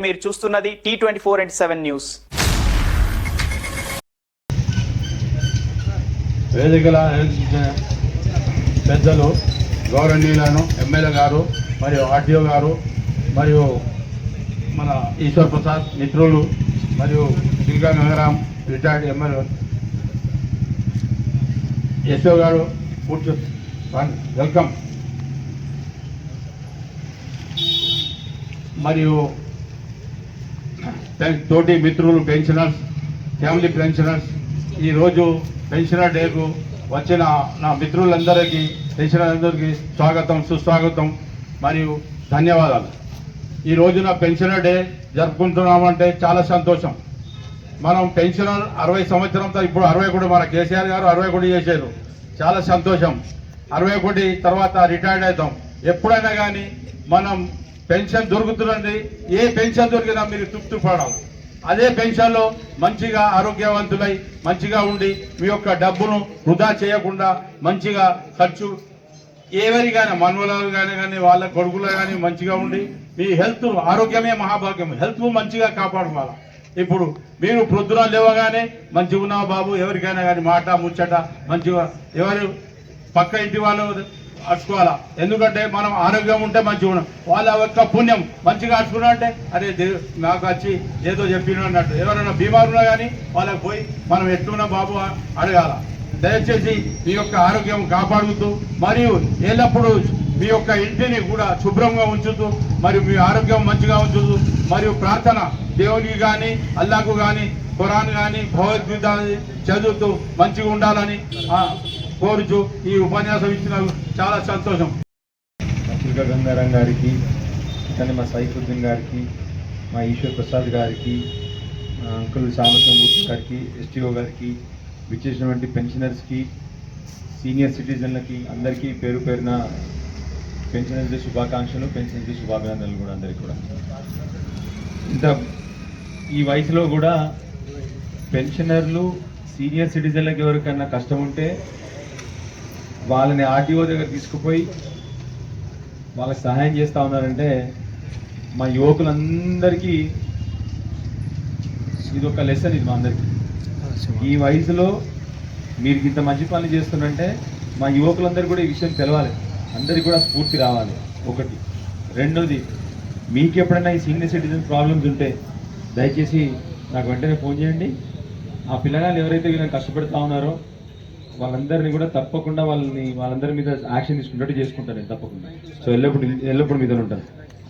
మీరు చూస్తున్నది T24/7 news. వేదికల పెద్దలు గౌరవనీయులను ఎమ్మెల్యే గారు మరియు ఆర్టీఓ గారు మరియు మన ఈశ్వర్ ప్రసాద్ మిత్రులు మరియు శ్రీకా గంగారాం రిటైర్డ్ ఎమ్మెల్యే ఎస్ఓ గారు పూర్తి వెల్కమ్. మరియు తోటి మిత్రులు పెన్షనర్స్, ఫ్యామిలీ పెన్షనర్స్, ఈరోజు పెన్షనర్ డేకు వచ్చిన నా మిత్రులందరికీ పెన్షనర్లందరికీ స్వాగతం, సుస్వాగతం మరియు ధన్యవాదాలు. ఈ రోజున పెన్షనర్ డే జరుపుకుంటున్నామంటే చాలా సంతోషం. మనం పెన్షనర్ 60 సంవత్సరంతో ఇప్పుడు 61, మన కేసీఆర్ గారు 61 చేశారు. చాలా సంతోషం. 61 తర్వాత రిటైర్డ్ అవుతాం. ఎప్పుడైనా కానీ మనం పెన్షన్ దొరుకుతున్నది, ఏ పెన్షన్ దొరికినా మీరు తృప్తి పడాలి. అదే పెన్షన్లో మంచిగా ఆరోగ్యవంతులై మంచిగా ఉండి మీ యొక్క డబ్బును వృధా చేయకుండా మంచిగా ఖర్చు ఎవరికైనా మనవలు కానీ వాళ్ళ కొడుకులు కానీ మంచిగా ఉండి మీ హెల్త్, ఆరోగ్యమే మహాభాగ్యం, హెల్త్ మంచిగా కాపాడుకోవాలి. ఇప్పుడు మీరు ప్రొద్దున లేవగానే మంచిగా ఉన్నావు బాబు, ఎవరికైనా కానీ మాట ముచ్చట మంచిగా ఎవరు పక్క ఇంటి వాళ్ళు అడుచుకోవాలా. ఎందుకంటే మనం ఆరోగ్యం ఉంటే మంచిగా ఉన్నాం, వాళ్ళ యొక్క పుణ్యం మంచిగా అడుచుకున్నా అంటే అరే నాకు వచ్చి ఏదో చెప్పిన అన్నట్టు. ఎవరైనా బీమారు ఉన్నా కానీ వాళ్ళకి పోయి మనం ఎట్లున్నా బాబు అడగాల. దయచేసి మీ యొక్క ఆరోగ్యం కాపాడుతూ మరియు ఎల్లప్పుడూ మీ యొక్క ఇంటిని కూడా శుభ్రంగా ఉంచుతూ మరియు మీ ఆరోగ్యం మంచిగా ఉంచుతూ మరియు ప్రార్థన దేవునికి కానీ అల్లాకు కానీ ఖురాన్ కానీ భగవద్గీత చదువుతూ మంచిగా ఉండాలని కోరుచు ఈ ఉపన్యాసం ఇచ్చిన చాలా సంతోషం. శ్రీకా గంగారాం గారికి, అతని మా సైఫుద్దీన్ గారికి, మా ఈశ్వర్ ప్రసాద్ గారికి, మా అంకుల్ సామర్థమూర్తి గారికి, ఎస్టీఓ గారికి, విచ్చేసినటువంటి పెన్షనర్స్కి, సీనియర్ సిటిజన్లకి అందరికీ పేరు పేరున పెన్షనర్స్ డే శుభాకాంక్షలు, పెన్షనర్స్ డే శుభాభినందనలు కూడా అందరికీ కూడా. ఇంత ఈ వయసులో కూడా పెన్షనర్లు, సీనియర్ సిటిజన్లకు ఎవరికన్నా కష్టం ఉంటే వాళ్ళని ఆర్టీఓ దగ్గర తీసుకుపోయి వాళ్ళకి సహాయం చేస్తూ ఉన్నారంటే మా యువకులందరికీ ఇది ఒక లెసన్. ఇది మా అందరికీ ఈ వయసులో మీరు ఇంత మంచి పనులు చేస్తున్నారంటే మా యువకులందరూ కూడా ఈ విషయం తెలవాలి, అందరికీ కూడా స్ఫూర్తి రావాలి. ఒకటి. రెండోది, మీకు ఎప్పుడైనా ఈ సీనియర్ సిటిజన్ ప్రాబ్లమ్స్ ఉంటే దయచేసి నాకు వెంటనే ఫోన్ చేయండి. ఆ పిల్లగాళ్ళు ఎవరైతే వీళ్ళని కష్టపడుతూ ఉన్నారో వాళ్ళందరినీ కూడా తప్పకుండా వాళ్ళందరి మీద యాక్షన్ తీసుకున్నట్టు చేసుకుంటాను నేను తప్పకుండా. సో ఎల్లప్పుడు మీద ఉంటాను.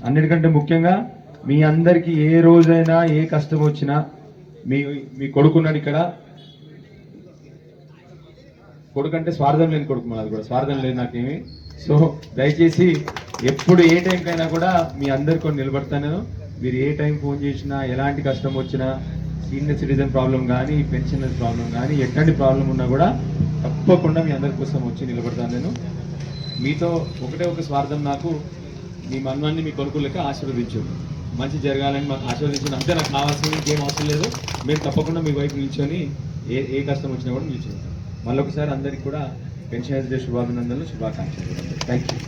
అన్నిటికంటే ముఖ్యంగా మీ అందరికీ ఏ రోజైనా ఏ కష్టం వచ్చినా మీ కొడుకున్నాడు ఇక్కడ. కొడుకు అంటే స్వార్థం లేని కొడుకు, మనది కూడా స్వార్థం లేదు నాకేమి. సో దయచేసి ఎప్పుడు ఏ టైంకైనా కూడా మీ అందరికీ కొన్ని నిలబడతాను నేను. మీరు ఏ టైం ఫోన్ చేసినా, ఎలాంటి కష్టం వచ్చినా, సీనియర్ సిటిజన్ ప్రాబ్లం కానీ, పెన్షనర్ ప్రాబ్లం కానీ, ఎట్లాంటి ప్రాబ్లం ఉన్నా కూడా తప్పకుండా మీ అందరి కోసం వచ్చి నిలబడతాను నేను. మీతో ఒకటే ఒక స్వార్థం, నాకు మీ మన్వాన్ని మీ కొడుకు లెక్క ఆశీర్వదించు, మంచి జరగాలని మాకు ఆశీర్వదించు. అంతే నాకు కావాల్సింది, ఇంకేం అవసరం లేదు. మేము తప్పకుండా మీ వైపు నిల్చొని ఏ కష్టం వచ్చినా కూడా నిల్చుంటాం. మళ్ళొకసారి అందరికీ కూడా పెన్షనర్స్ డే శుభాభినందనలు, శుభాకాంక్షలు. Thank you.